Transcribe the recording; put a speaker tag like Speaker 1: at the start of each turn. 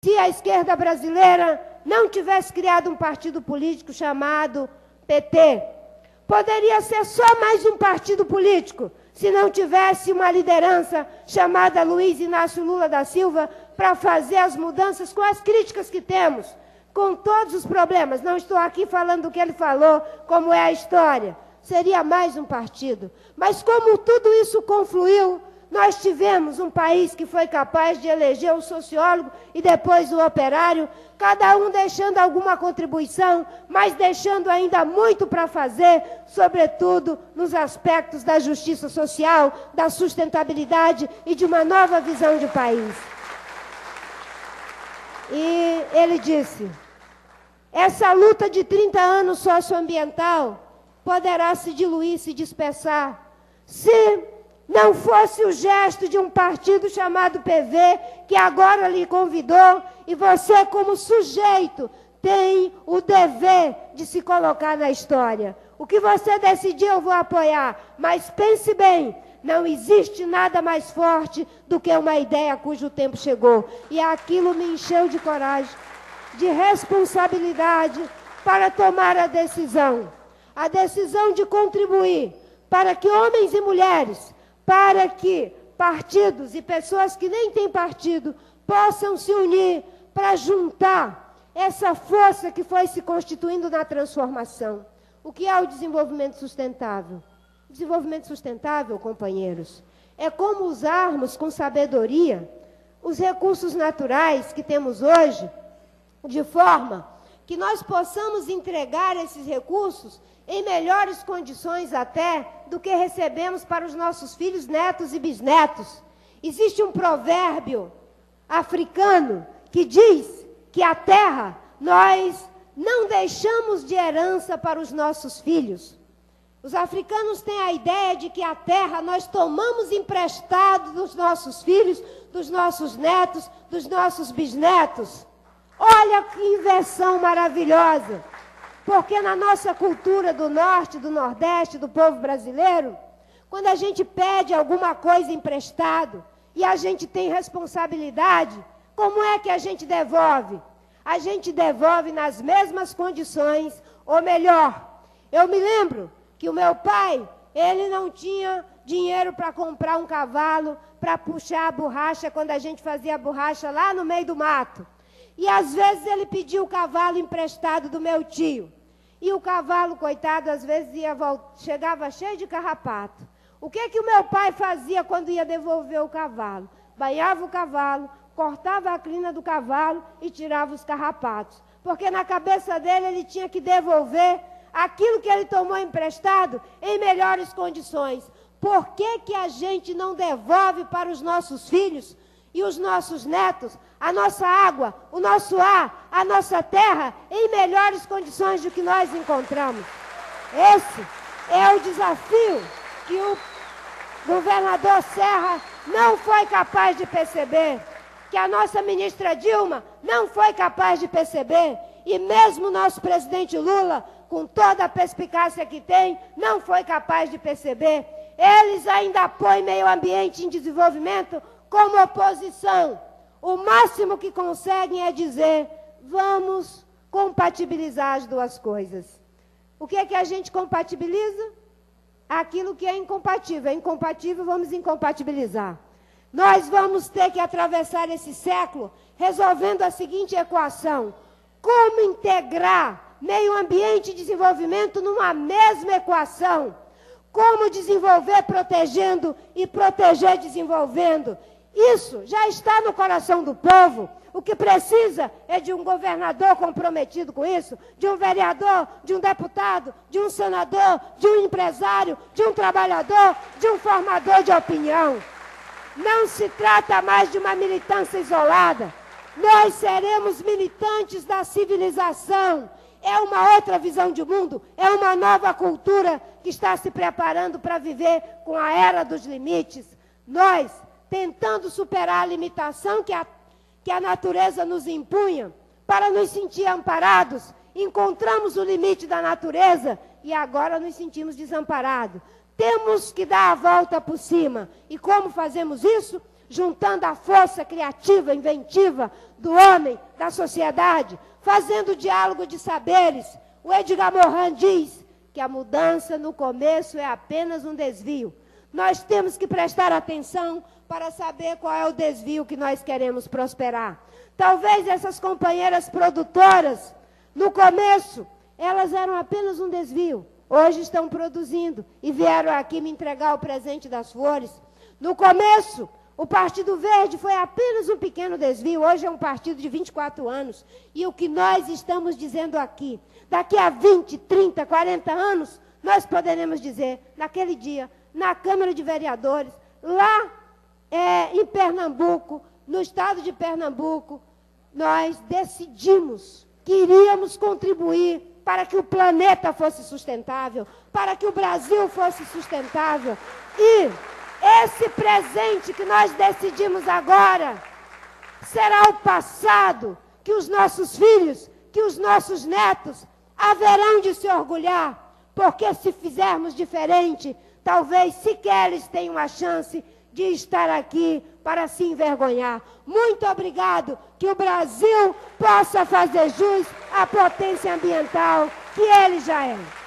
Speaker 1: se a esquerda brasileira não tivesse criado um partido político chamado PT. Poderia ser só mais um partido político, se não tivesse uma liderança chamada Luiz Inácio Lula da Silva para fazer as mudanças com as críticas que temos, com todos os problemas. Não estou aqui falando do que ele falou, como é a história. Seria mais um partido. Mas como tudo isso confluiu, nós tivemos um país que foi capaz de eleger o sociólogo e depois o operário, cada um deixando alguma contribuição, mas deixando ainda muito para fazer, sobretudo nos aspectos da justiça social, da sustentabilidade e de uma nova visão de país. E ele disse, essa luta de 30 anos socioambiental poderá se diluir, se dispersar, se não fosse o gesto de um partido chamado PV, que agora lhe convidou, e você, como sujeito, tem o dever de se colocar na história. O que você decidir, eu vou apoiar, mas pense bem, não existe nada mais forte do que uma ideia cujo tempo chegou. E aquilo me encheu de coragem, de responsabilidade para tomar a decisão de contribuir para que homens e mulheres, para que partidos e pessoas que nem têm partido possam se unir para juntar essa força que foi se constituindo na transformação. O que é o desenvolvimento sustentável? O desenvolvimento sustentável, companheiros, é como usarmos com sabedoria os recursos naturais que temos hoje, de forma que nós possamos entregar esses recursos em melhores condições até do que recebemos para os nossos filhos, netos e bisnetos. Existe um provérbio africano que diz que a terra nós não deixamos de herança para os nossos filhos. Os africanos têm a ideia de que a terra nós tomamos emprestado dos nossos filhos, dos nossos netos, dos nossos bisnetos. Olha que inversão maravilhosa! Porque na nossa cultura do norte, do nordeste, do povo brasileiro, quando a gente pede alguma coisa emprestado e a gente tem responsabilidade, como é que a gente devolve? A gente devolve nas mesmas condições, ou melhor, eu me lembro que o meu pai, ele não tinha dinheiro para comprar um cavalo, para puxar a borracha, quando a gente fazia a borracha lá no meio do mato. E às vezes ele pediu o cavalo emprestado do meu tio. E o cavalo, coitado, às vezes chegava cheio de carrapato. O que o meu pai fazia quando ia devolver o cavalo? Banhava o cavalo, cortava a crina do cavalo e tirava os carrapatos. Porque na cabeça dele ele tinha que devolver aquilo que ele tomou emprestado em melhores condições. Por que a gente não devolve para os nossos filhos e os nossos netos a nossa água, o nosso ar, a nossa terra em melhores condições do que nós encontramos? Esse é o desafio que o governador Serra não foi capaz de perceber, que a nossa ministra Dilma não foi capaz de perceber, e mesmo o nosso presidente Lula, com toda a perspicácia que tem, não foi capaz de perceber. Eles ainda põem meio ambiente em desenvolvimento como oposição. O máximo que conseguem é dizer, vamos compatibilizar as duas coisas. O que é que a gente compatibiliza? Aquilo que é incompatível. É incompatível, vamos incompatibilizar. Nós vamos ter que atravessar esse século resolvendo a seguinte equação. Como integrar meio ambiente e desenvolvimento numa mesma equação? Como desenvolver protegendo e proteger desenvolvendo? Isso já está no coração do povo. O que precisa é de um governador comprometido com isso, de um vereador, de um deputado, de um senador, de um empresário, de um trabalhador, de um formador de opinião. Não se trata mais de uma militância isolada. Nós seremos militantes da civilização. É uma outra visão de mundo, é uma nova cultura que está se preparando para viver com a era dos limites. Nós, tentando superar a limitação que a natureza nos impunha, para nos sentir amparados, encontramos o limite da natureza e agora nos sentimos desamparados. Temos que dar a volta por cima. E como fazemos isso? juntando a força criativa, inventiva do homem, da sociedade, fazendo diálogo de saberes. O Edgar Morin diz que a mudança no começo é apenas um desvio. Nós temos que prestar atenção para saber qual é o desvio que nós queremos prosperar. Talvez essas companheiras produtoras, no começo, elas eram apenas um desvio. Hoje estão produzindo e vieram aqui me entregar o presente das flores. No começo, o Partido Verde foi apenas um pequeno desvio. Hoje é um partido de 24 anos. E o que nós estamos dizendo aqui, daqui a 20, 30, 40 anos, nós poderemos dizer, naquele dia, na Câmara de Vereadores, lá em Pernambuco, no estado de Pernambuco, nós decidimos que iríamos contribuir para que o planeta fosse sustentável, para que o Brasil fosse sustentável. E esse presente que nós decidimos agora será o passado que os nossos filhos, que os nossos netos haverão de se orgulhar, porque se fizermos diferente, talvez sequer eles tenham a chance de estar aqui para se envergonhar. Muito obrigado, que o Brasil possa fazer jus à potência ambiental que ele já é.